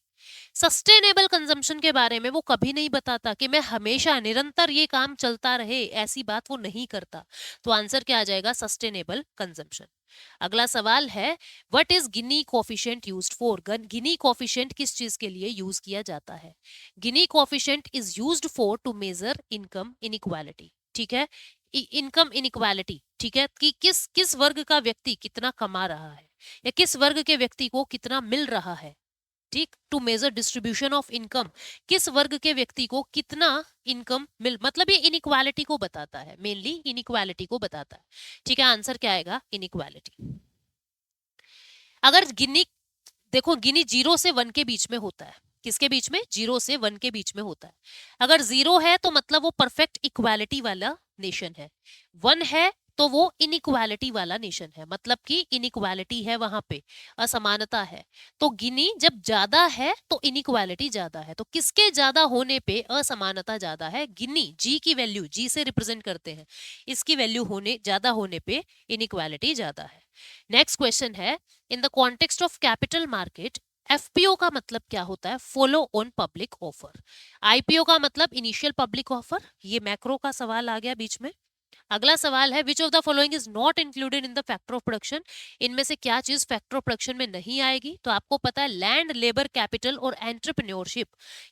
सस्टेनेबल कंजम्पशन के बारे में वो कभी नहीं बताता कि मैं हमेशा निरंतर ये काम चलता रहे, ऐसी बात वो नहीं करता। तो आंसर क्या आ जाएगा? Sustainable consumption. अगला सवाल है, what is Gini coefficient used for? Gini coefficient किस चीज के लिए यूज किया जाता है? Gini coefficient is used for to measure income inequality. ठीक है, इनकम इनइक्वालिटी, ठीक है, कि किस किस वर्ग का व्यक्ति कितना कमा रहा है या किस वर्ग के व्यक्ति को कितना मिल रहा है। ठीक, to measure distribution of income, किस वर्ग के व्यक्ति को कितना इनकम मिल, मतलब ये इनइक्वालिटी को बताता है, मेनली इनइक्वालिटी को बताता है। ठीक है, आंसर क्या आएगा? इनइक्वालिटी। अगर गिनी, देखो गिनी 0 से 1 के बीच में होता है। किसके बीच में? 0 से 1 के बीच में होता है। अगर 0 है तो मतलब वो परफेक्ट इक्वालिटी वाला नेशन है, 1 है तो वो इनइक्वालिटी वाला नेशन है, मतलब कि इनइक्वालिटी है, वहां पे असमानता है। तो गिनी जब ज्यादा है तो इनइक्वालिटी ज्यादा है, तो किसके ज्यादा होने पे असमानता ज्यादा है? गिनी, जी की वैल्यू, जी से रिप्रेजेंट करते हैं, इसकी वैल्यू होने ज्यादा होने पे इनइक्वालिटी ज्यादा है। नेक्स्ट क्वेश्चन है, in the context of capital market, FPO का मतलब क्या होता है? Follow on public offer. IPO का मतलब इनिशियल पब्लिक ऑफर। ये मैक्रो का सवाल आ गया बीच में। अगला सवाल है, which of the following is not included in the factor of production? इनमें से क्या चीज फैक्टर ऑफ प्रोडक्शन में नहीं आएगी? तो आपको पता है, लैंड, लेबर, कैपिटल और एंटरप्रेन्योरशिप,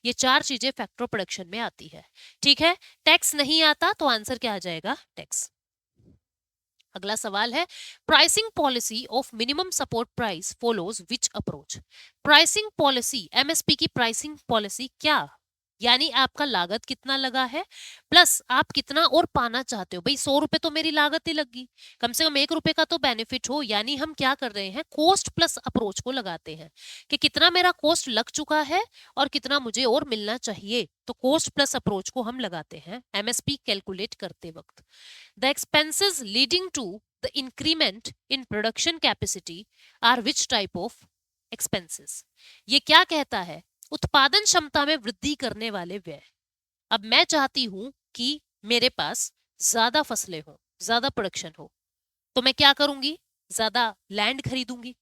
ये 4 चीजें फैक्टर ऑफ प्रोडक्शन में आती है। ठीक है, टैक्स नहीं आता, तो आंसर क्या आ जाएगा? टैक्स। अगला सवाल है, pricing policy of minimum support price follows which approach? Pricing policy, MSP की प्राइसिंग पॉलिसी क्या, यानी आपका लागत कितना लगा है प्लस आप कितना और पाना चाहते हो। भाई 100 रुपए तो मेरी लागत ही लगी, कम से कम 1 रुपए का तो बेनिफिट हो। यानी हम क्या कर रहे हैं? कॉस्ट प्लस अप्रोच को लगाते हैं कि कितना मेरा कॉस्ट लग चुका है और कितना मुझे और मिलना चाहिए। तो कॉस्ट प्लस अप्रोच को हम लगाते हैं एमएसपी कैलकुलेट करते वक्त। The expenses leading to the increment in production capacity are which type of expenses? ये क्या कहता है? उत्पादन क्षमता में वृद्धि करने वाले व्यय। अब मैं चाहती हूं कि मेरे पास ज्यादा फसलें हो, ज्यादा प्रोडक्शन हो, तो मैं क्या करूंगी? ज्यादा लैंड खरीदूंगी,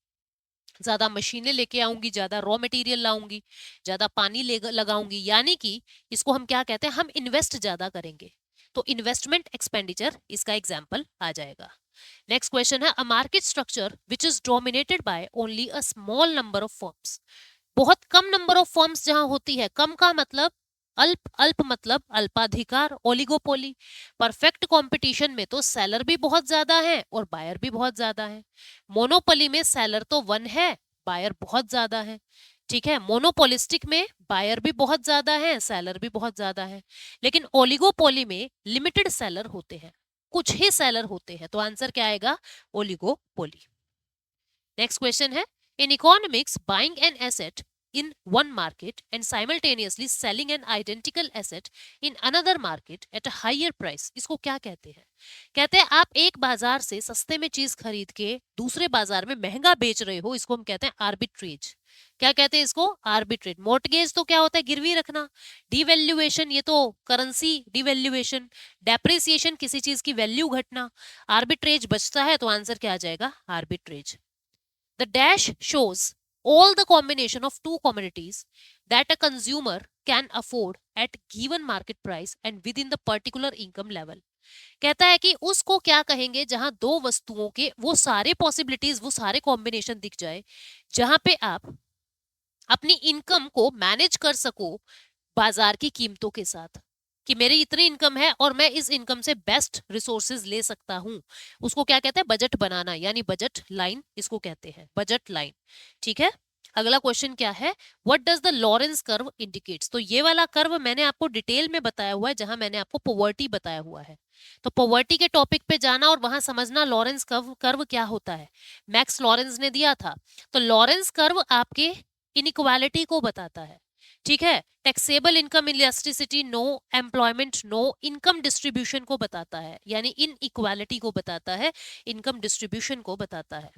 ज्यादा मशीनें लेके आऊंगी, ज्यादा रॉ मटेरियल लाऊंगी, ज्यादा पानी लगाऊंगी। यानी कि इसको हम क्या कहते हैं? हम इन्वेस्ट ज्यादा करेंगे। तो इन्वेस्टमेंट एक्सपेंडिचर इसका एग्जाम्पल आ जाएगा। नेक्स्ट क्वेश्चन है, a market structure which is dominated by only a small number of firms. बहुत कम नंबर ऑफ फर्म्स जहां होती है, कम का मतलब अल्प, अल्प मतलब अल्पाधिकार, ओलिगोपोली। परफेक्ट कंपटीशन में तो सेलर भी बहुत ज्यादा है और बायर भी बहुत ज्यादा है। मोनोपोली में सेलर तो 1 है, बायर बहुत ज्यादा है। ठीक है, मोनोपोलिस्टिक में बायर भी बहुत ज्यादा है, सेलर भी बहुत ज्यादा है। लेकिन ओलिगोपोली में लिमिटेड सेलर होते हैं, कुछ ही सेलर होते हैं। तो आंसर क्या आएगा? ओलिगोपोली। नेक्स्ट क्वेश्चन है, in economics buying an asset in one market and simultaneously selling an identical asset in another market at a higher price, इसको क्या कहते हैं? कहते हैं आप एक बाजार से सस्ते में चीज खरीद के दूसरे बाजार में महंगा बेच रहे हो, इसको हम कहते हैं आर्बिट्रेज। क्या कहते हैं इसको? आर्बिट्रेज। मोर्टगेज तो क्या होता है? गिरवी रखना। डिवैल्यूएशन, ये तो करेंसी डिवैल्यूएशन। डेप्रिसिएशन, किसी चीज की वैल्यू घटना। आर्बिट्रेज बचता है, तो आंसर क्या आ जाएगा? Arbitrage. The dash shows all the combination of two commodities that a consumer can afford at given market price and within the particular income level. कहता है कि उसको क्या कहेंगे जहां दो वस्तुओं के वो सारे पॉसिबिलिटीज, वो सारे कॉम्बिनेशन दिख जाए, जहां पे आप अपनी इनकम को मैनेज कर सको बाजार की कीमतों के साथ, कि मेरी इतनी इनकम है और मैं इस इनकम से बेस्ट रिसोर्सेज ले सकता हूं। उसको क्या कहते हैं? बजट बनाना, यानी बजट लाइन इसको कहते हैं, बजट लाइन। ठीक है, अगला क्वेश्चन क्या है, what does the Lawrence curve indicates? तो ये वाला कर्व मैंने आपको डिटेल में बताया हुआ है, जहां मैंने आपको पॉवर्टी बताया हुआ है। तो पॉवर्टी के टॉपिक पे जाना और वहां समझना लॉरेंस कर्व क्या होता है, मैक्स लॉरेंस ने दिया था। तो लॉरेंस कर्व आपके इनइक्वालिटी को बताता है। ठीक है, taxable income elasticity no, employment no, income distribution को बताता है, यानी इन इक्वालिटी को बताता है, इनकम डिस्ट्रीब्यूशन को बताता है।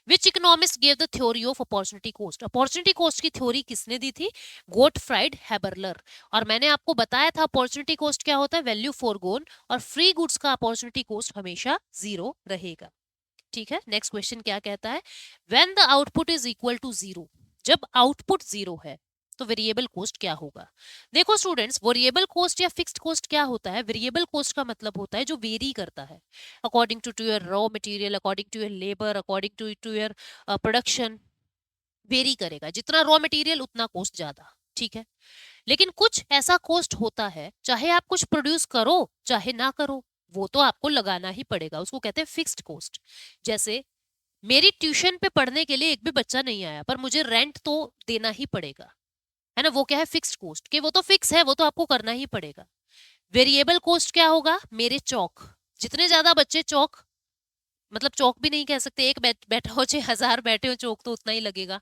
Which economist gave the theory of opportunity cost? Opportunity cost की थ्योरी किसने दी थी? गोटफ्राइड हैबरलर। और मैंने आपको बताया था अपॉर्चुनिटी कॉस्ट क्या होता है? वैल्यू फॉरगोन, और फ्री गुड्स का अपॉर्चुनिटी कॉस्ट हमेशा 0 रहेगा। ठीक है, नेक्स्ट क्वेश्चन क्या कहता है, when the output is equal to 0, जब आउटपुट 0 है तो वेरिएबल कॉस्ट क्या होगा? देखो स्टूडेंट्स, वेरिएबल कॉस्ट या फिक्स्ड कॉस्ट क्या होता है? वेरिएबल कॉस्ट का मतलब होता है जो वेरी करता है according to your raw material, according to your labour, according to your production. Vary करेगा, जितना रॉ मटेरियल उतना कॉस्ट ज्यादा, ठीक है। लेकिन कुछ ऐसा कॉस्ट होता है, चाहे आप कुछ प्रोड्यूस करो चाहे ना करो, वो तो आपको लगाना ही पड़ेगा, उसको कहते हैं फिक्स्ड कॉस्ट। जैसे मेरी ट्यूशन पे पढ़ने के लिए एक भी बच्चा नहीं आया, पर मुझे रेंट तो देना ही पड़ेगा, है ना, वो क्या है? फिक्स्ड कॉस्ट, कि वो तो फिक्स है, वो तो आपको करना ही पड़ेगा। वेरिएबल कॉस्ट क्या होगा? मेरे चौक, जितने ज्यादा बच्चे चौक, मतलब चौक भी नहीं कह सकते, एक बैठा हो चाहे 1000 बैठे हो, चौक तो उतना ही लगेगा।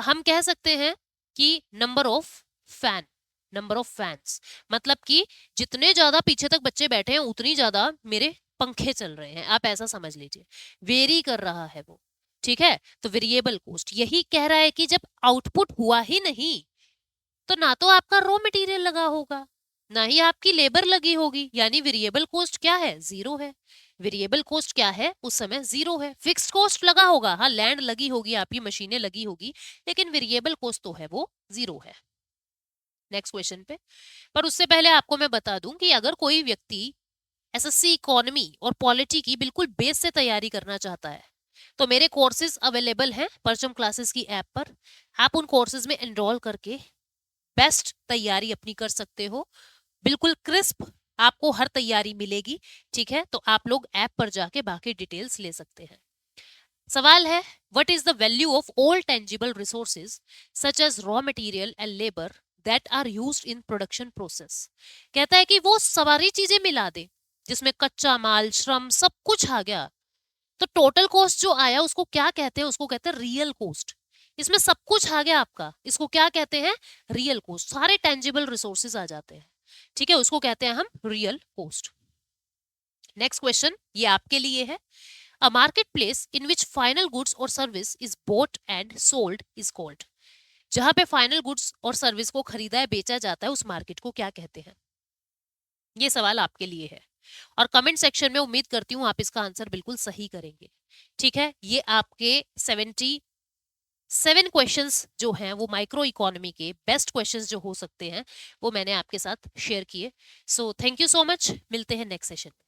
हम कह सकते हैं कि number of fan, number of fans, मतलब कि जितने ज्यादा पीछे तक बच्चे बैठे हैं उतनी ज्यादा मेरे पंखे चल रहे हैं, आप ऐसा समझ लीजिए, वेरी कर रहा है वो, ठीक है। तो वेरिएबल कॉस्ट यही कह रहा है कि जब आउटपुट हुआ ही नहीं, तो ना तो आपका रॉ मटेरियल लगा होगा, ना ही आपकी लेबर लगी होगी, यानी वेरिएबल कॉस्ट क्या है? जीरो है। वेरिएबल कॉस्ट क्या है? उस समय जीरो है। फिक्स्ड कॉस्ट लगा होगा, हाँ लैंड लगी होगी, आपकी मशीनें लगी होगी, लेकिन वेरिएबल कॉस्ट तो है वो जीरो है। नेक्स्ट क्वेश्चन पे, पर उससे पहले आपको मैं बता दूं कि अगर कोई व्यक्ति एसएससी इकोनॉमी और पॉलिटी की बिल्कुल बेस से तैयारी करना चाहता है, तो मेरे कोर्सेज अवेलेबल हैं परचम क्लासेस की ऐप पर। आप उन कोर्सेज में एनरोल करके बेस्ट तैयारी अपनी कर सकते हो, बिल्कुल क्रिस्प आपको हर तैयारी मिलेगी, ठीक है। तो आप लोग ऐप पर जाके बाकी डिटेल्स ले सकते हैं। सवाल है, what is the value of all tangible resources such as raw material and labour that are used in production process? कहता है कि वो सारी चीजें मिला दे जिसमें कच्चा माल, श्रम, सब कुछ आ गया, तो टोटल कॉस्ट जो आया उसको क्या कहते हैं? उसको कहते हैं रियल कॉस्ट। इसमें सब कुछ आ गया आपका, इसको क्या कहते हैं? Real cost. सारे टेंजिबल रिसोर्सेज आ जाते हैं, ठीक है, उसको कहते हैं हम रियल कॉस्ट। नेक्स्ट क्वेश्चन ये आपके लिए है, a market place in which final goods और service is bought and sold is called. जहां पे फाइनल गुड्स और सर्विस को खरीदा है, बेचा जाता है, उस मार्केट को क्या कहते हैं? ये सवाल आपके लिए है, और कमेंट सेक्शन में उम्मीद करती हूँ आप इसका आंसर बिल्कुल सही करेंगे, ठीक है। ये आपके 77 क्वेश्चंस जो हैं वो माइक्रो इकोनॉमी के बेस्ट क्वेश्चंस जो हो सकते हैं, वो मैंने आपके साथ शेयर किए। So thank you so much, मिलते हैं नेक्स्ट सेशन में।